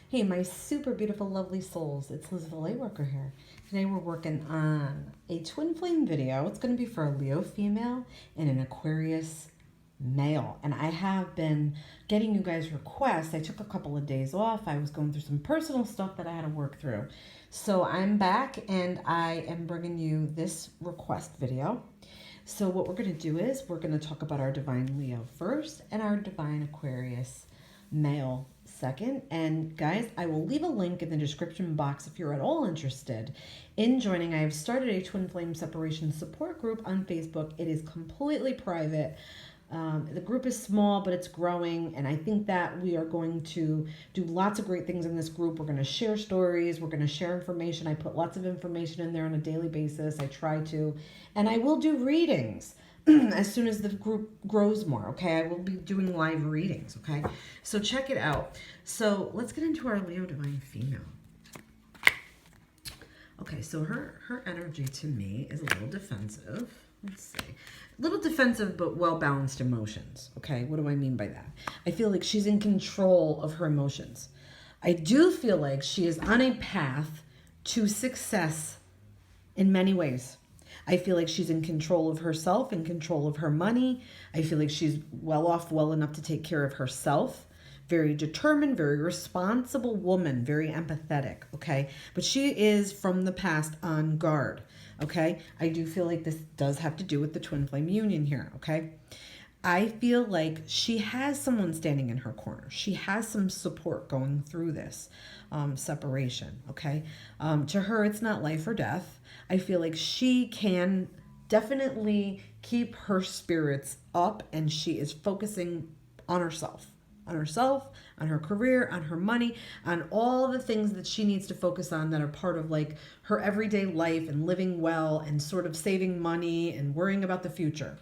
Hey, my super beautiful, lovely souls. It's Liz Lightworker here. Today we're working on a twin flame video. It's going to be for a Leo female and an Aquarius male. And I have been getting you guys requests. I took a couple of days off. I was going through some personal stuff that I had to work through. So I'm back and I am bringing you this request video. So what we're going to do is we're going to talk about our divine Leo first and our divine Aquarius male second. And guys, I will leave a link in the description box if you're at all interested in joining. I have started a twin flame separation support group on Facebook. It is completely private. The group is small, but it's growing, and I think that we are going to do lots of great things in this group. We're going to share stories. We're going to share information. I put lots of information in there on a daily basis. I try to, and I will do readings as soon as the group grows more, okay? I will be doing live readings, okay? So check it out. So let's get into our Leo divine female. Okay, so her energy to me is a little defensive. Let's see. A little defensive, but well-balanced emotions, okay? What do I mean by that? I feel like she's in control of her emotions. I do feel like she is on a path to success in many ways. I feel like she's in control of herself, in control of her money. I feel like she's well off, well enough to take care of herself. Very determined, very responsible woman, very empathetic, okay? But she is from the past on guard, okay? I do feel like this does have to do with the twin flame union here, okay? I feel like she has someone standing in her corner. She has some support going through this separation, okay? To her, it's not life or death. I feel like she can definitely keep her spirits up, and she is focusing on herself, on her career, on her money, on all the things that she needs to focus on that are part of like her everyday life and living well and sort of saving money and worrying about the future.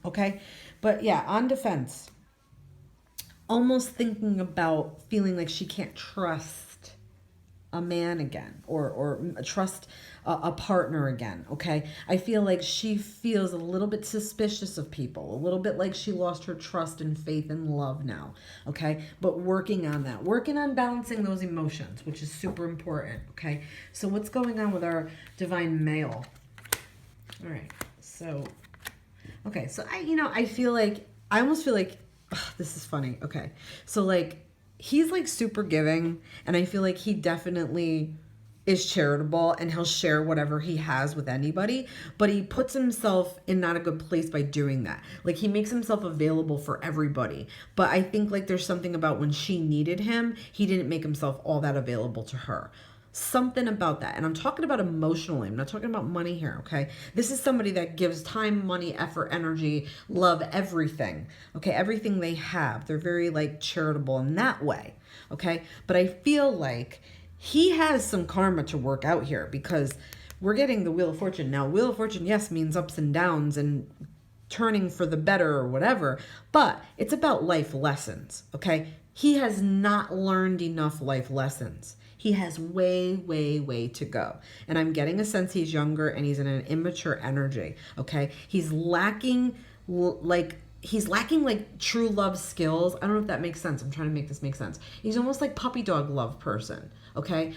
Okay? But yeah, on defense, almost thinking about feeling like she can't trust a man again or trust a partner again, okay? I feel like she feels a little bit suspicious of people, a little bit like she lost her trust and faith and love now, okay? But working on that, working on balancing those emotions, which is super important, okay? So what's going on with our divine male? All right, so, okay, so I feel like, I almost feel like, ugh, this is funny, okay? So like, he's like super giving, and I feel like he definitely is charitable and he'll share whatever he has with anybody, but he puts himself in not a good place by doing that. Like he makes himself available for everybody. But I think like there's something about when she needed him, he didn't make himself all that available to her. Something about that. And I'm talking about emotionally. I'm not talking about money here, okay? This is somebody that gives time, money, effort, energy, love, everything, okay? Everything they have. They're very like charitable in that way, okay? But I feel like he has some karma to work out here because we're getting the Wheel of Fortune. Now, Wheel of Fortune, yes, means ups and downs and turning for the better or whatever, but it's about life lessons, okay? He has not learned enough life lessons. He has way, way, way to go. And I'm getting a sense he's younger and he's in an immature energy, okay? He's lacking like true love skills. I don't know if that makes sense. I'm trying to make this make sense. He's almost like puppy dog love person, okay?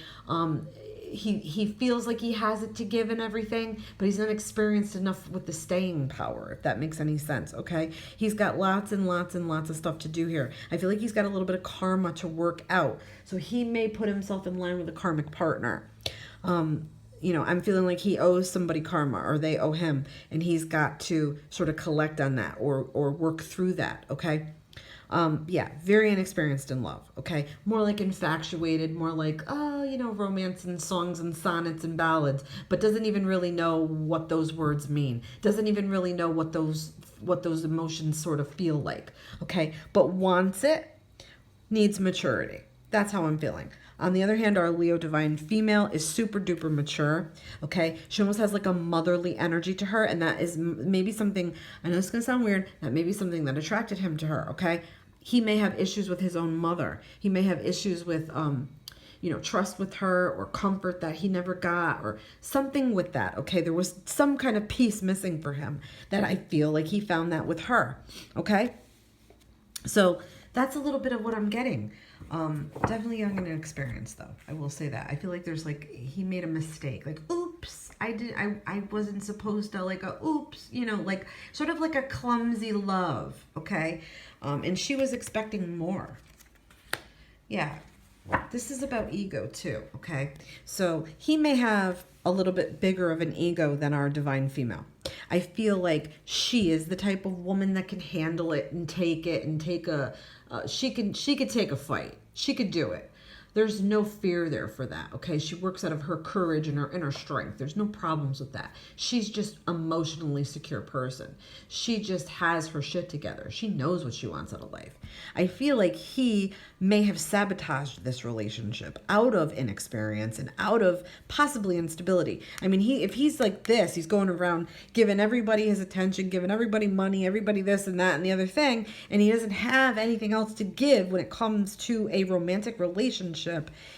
He feels like he has it to give and everything, but he's not experienced enough with the staying power, if that makes any sense, okay? He's got lots and lots and lots of stuff to do here. I feel like he's got a little bit of karma to work out, so he may put himself in line with a karmic partner. I'm feeling like he owes somebody karma or they owe him, and he's got to sort of collect on that or work through that, okay? Yeah, very inexperienced in love, okay? More like infatuated, more like, romance and songs and sonnets and ballads, but doesn't even really know what those words mean. Doesn't even really know what those emotions sort of feel like, okay? But wants it, needs maturity. That's how I'm feeling. On the other hand, our Leo divine female is super duper mature, okay? She almost has like a motherly energy to her, and that is maybe something, I know it's going to sound weird, that may be something that attracted him to her, okay? He may have issues with his own mother. He may have issues with, trust with her or comfort that he never got or something with that, okay? There was some kind of piece missing for him that I feel like he found that with her, okay? So that's a little bit of what I'm getting. Definitely young and inexperienced, though. I will say that. I feel like there's like, he made a mistake. Like, oops, I wasn't supposed to, like a oops, you know, like sort of like a clumsy love, okay? And she was expecting more. Yeah. This is about ego too, okay? So he may have a little bit bigger of an ego than our divine female. I feel like she is the type of woman that can handle it and take it and take a, she could take a fight. She could do it. There's no fear there for that, okay? She works out of her courage and her inner strength. There's no problems with that. She's just emotionally secure person. She just has her shit together. She knows what she wants out of life. I feel like he may have sabotaged this relationship out of inexperience and out of possibly instability. I mean, if he's like this, he's going around giving everybody his attention, giving everybody money, everybody this and that and the other thing, and he doesn't have anything else to give when it comes to a romantic relationship.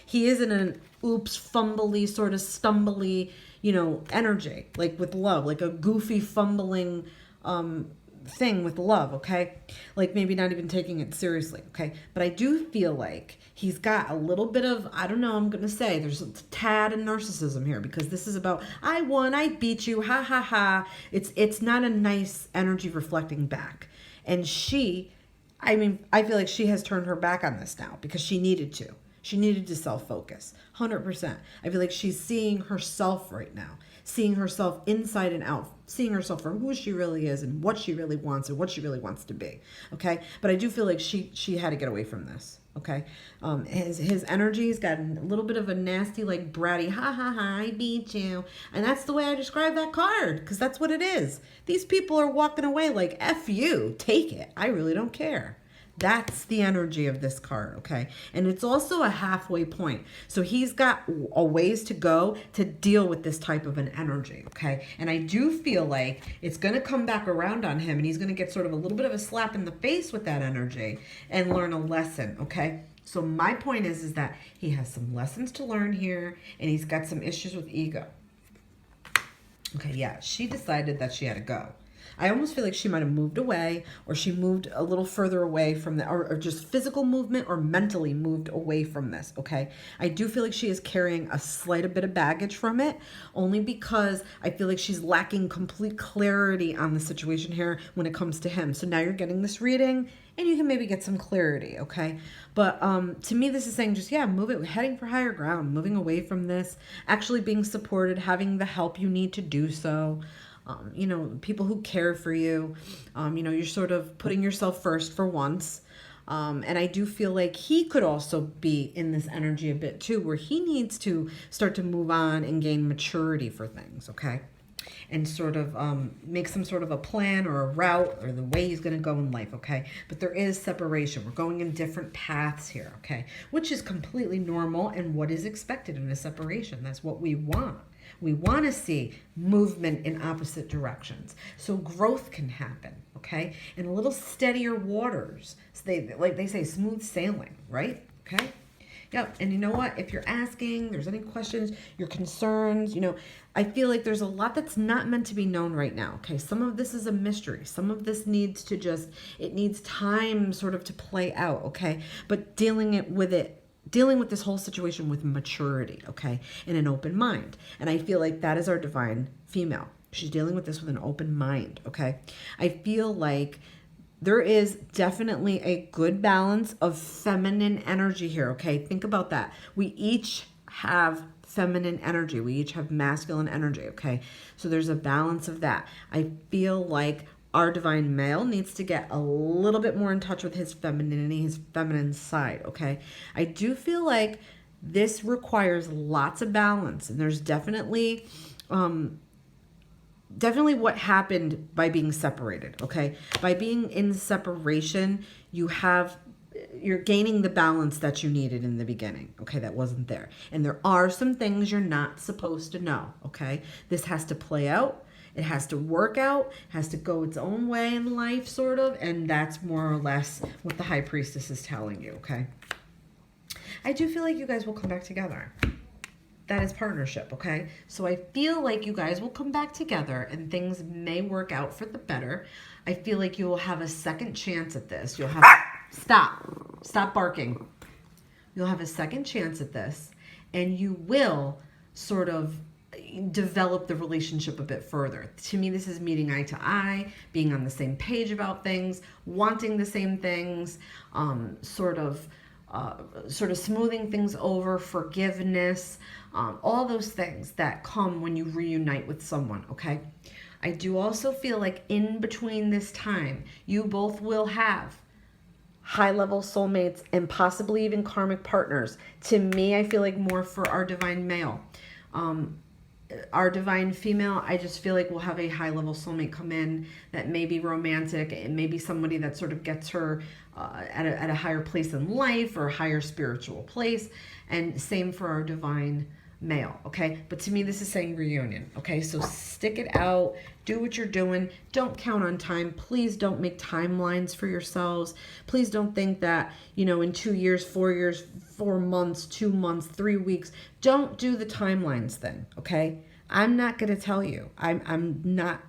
He is in an oops, fumbly, sort of stumbly, you know, energy, like with love, like a goofy, fumbling thing with love, okay? Like maybe not even taking it seriously, okay? But I do feel like he's got a little bit of, I don't know, I'm going to say there's a tad of narcissism here, because this is about, I won, I beat you, ha, ha, ha. It's not a nice energy reflecting back. And she, I mean, I feel like she has turned her back on this now because she needed to. She needed to self-focus, 100%. I feel like she's seeing herself right now, seeing herself inside and out, seeing herself for who she really is and what she really wants and what she really wants to be, okay? But I do feel like she had to get away from this, okay? His energy's got a little bit of a nasty, like, bratty, ha, ha, ha, I beat you. And that's the way I describe that card, because that's what it is. These people are walking away like, F you, take it. I really don't care. That's the energy of this card, okay? And it's also a halfway point. So he's got a ways to go to deal with this type of an energy, okay? And I do feel like it's going to come back around on him, and he's going to get sort of a little bit of a slap in the face with that energy and learn a lesson, okay? So my point is that he has some lessons to learn here, and he's got some issues with ego. Okay, yeah, she decided that she had to go. I almost feel like she might have moved away, or she moved a little further away from the, or just physical movement or mentally moved away from this, okay? I do feel like she is carrying a slight bit of baggage from it, only because I feel like she's lacking complete clarity on the situation here when it comes to him. So now you're getting this reading, and you can maybe get some clarity, okay? But to me, this is saying just, yeah, move it, heading for higher ground, moving away from this, actually being supported, having the help you need to do so. You know, people who care for you, you know, you're sort of putting yourself first for once. And I do feel like he could also be in this energy a bit too, where he needs to start to move on and gain maturity for things, okay? And sort of make some sort of a plan or a route or the way he's going to go in life, okay? But there is separation. We're going in different paths here, okay? Which is completely normal and what is expected in a separation. That's what we want. We want to see movement in opposite directions, so growth can happen, okay? In a little steadier waters. So like they say, smooth sailing, right? Okay? Yep. And you know what? If you're asking, there's any questions, your concerns, you know, I feel like there's a lot that's not meant to be known right now, okay? Some of this is a mystery. Some of this needs to just, it needs time sort of to play out, okay? But dealing with this whole situation with maturity, okay, and an open mind. And I feel like that is our divine female. She's dealing with this with an open mind, okay? I feel like there is definitely a good balance of feminine energy here, okay? Think about that. We each have feminine energy. We each have masculine energy, okay? So there's a balance of that. I feel like our divine male needs to get a little bit more in touch with his femininity, his feminine side, okay? I do feel like this requires lots of balance, and there's definitely what happened by being separated, okay? By being in separation, you're gaining the balance that you needed in the beginning, okay? That wasn't there. And there are some things you're not supposed to know, okay? This has to play out. It has to work out, has to go its own way in life, sort of, and that's more or less what the High Priestess is telling you, okay? I do feel like you guys will come back together. That is partnership, okay? So I feel like you guys will come back together and things may work out for the better. I feel like you will have a second chance at this. You'll have... Stop barking. You'll have a second chance at this, and you will sort of develop the relationship a bit further. To me, this is meeting eye to eye, being on the same page about things, wanting the same things, sort of smoothing things over, forgiveness, all those things that come when you reunite with someone, okay? I do also feel like in between this time, you both will have high-level soulmates and possibly even karmic partners. To me, I feel like more for our divine male. Our divine female, I just feel like we'll have a high-level soulmate come in that may be romantic. It may be somebody that sort of gets her at a higher place in life or a higher spiritual place. And same for our divine male, okay? But to me, this is saying reunion, okay? So stick it out. Do what you're doing. Don't count on time. Please don't make timelines for yourselves. Please don't think that, in 2 years, 4 years, 4 months, 2 months, 3 weeks. Don't do the timelines thing, okay? I'm not going to tell you. I'm not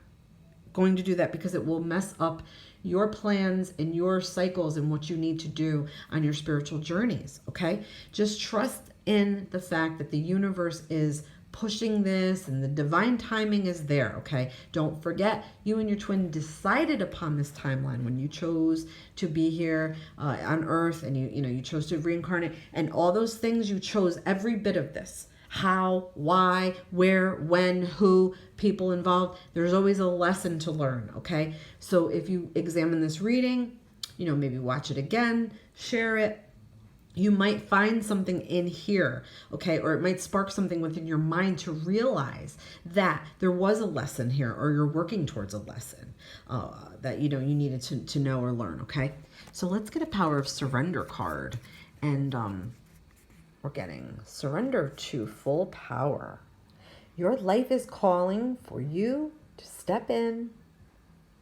going to do that because it will mess up your plans and your cycles and what you need to do on your spiritual journeys, okay? Just trust in the fact that the universe is pushing this and the divine timing is there, okay? Don't forget, you and your twin decided upon this timeline when you chose to be here on Earth, and you chose to reincarnate, and all those things you chose, every bit of this. How, why, where, when, who, people involved. There's always a lesson to learn, okay? So if you examine this reading, maybe watch it again, share it. You might find something in here, okay? Or it might spark something within your mind to realize that there was a lesson here, or you're working towards a lesson that, you needed to know or learn, okay? So let's get a Power of Surrender card. And we're getting surrender to full power. Your life is calling for you to step in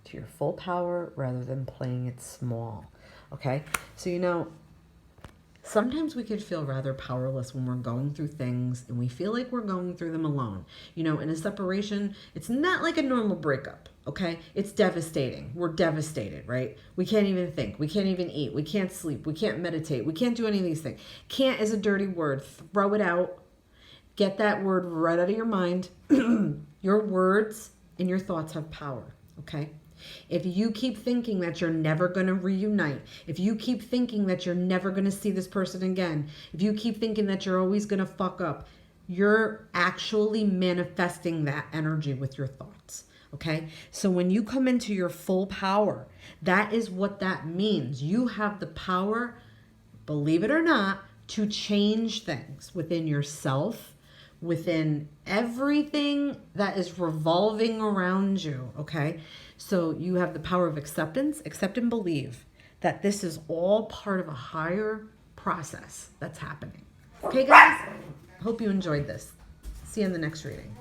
to your full power rather than playing it small, okay? So, sometimes we could feel rather powerless when we're going through things and we feel like we're going through them alone. In a separation, it's not like a normal breakup, okay? It's devastating. We're devastated, right? We can't even think. We can't even eat. We can't sleep. We can't meditate. We can't do any of these things. Can't is a dirty word. Throw it out. Get that word right out of your mind. Your words and your thoughts have power, okay? If you keep thinking that you're never going to reunite, if you keep thinking that you're never going to see this person again, if you keep thinking that you're always going to fuck up, you're actually manifesting that energy with your thoughts, okay? So when you come into your full power, that is what that means. You have the power, believe it or not, to change things within yourself, within everything that is revolving around you, okay? So you have the power of acceptance. Accept and believe that this is all part of a higher process that's happening. Okay, guys? Hope you enjoyed this. See you in the next reading.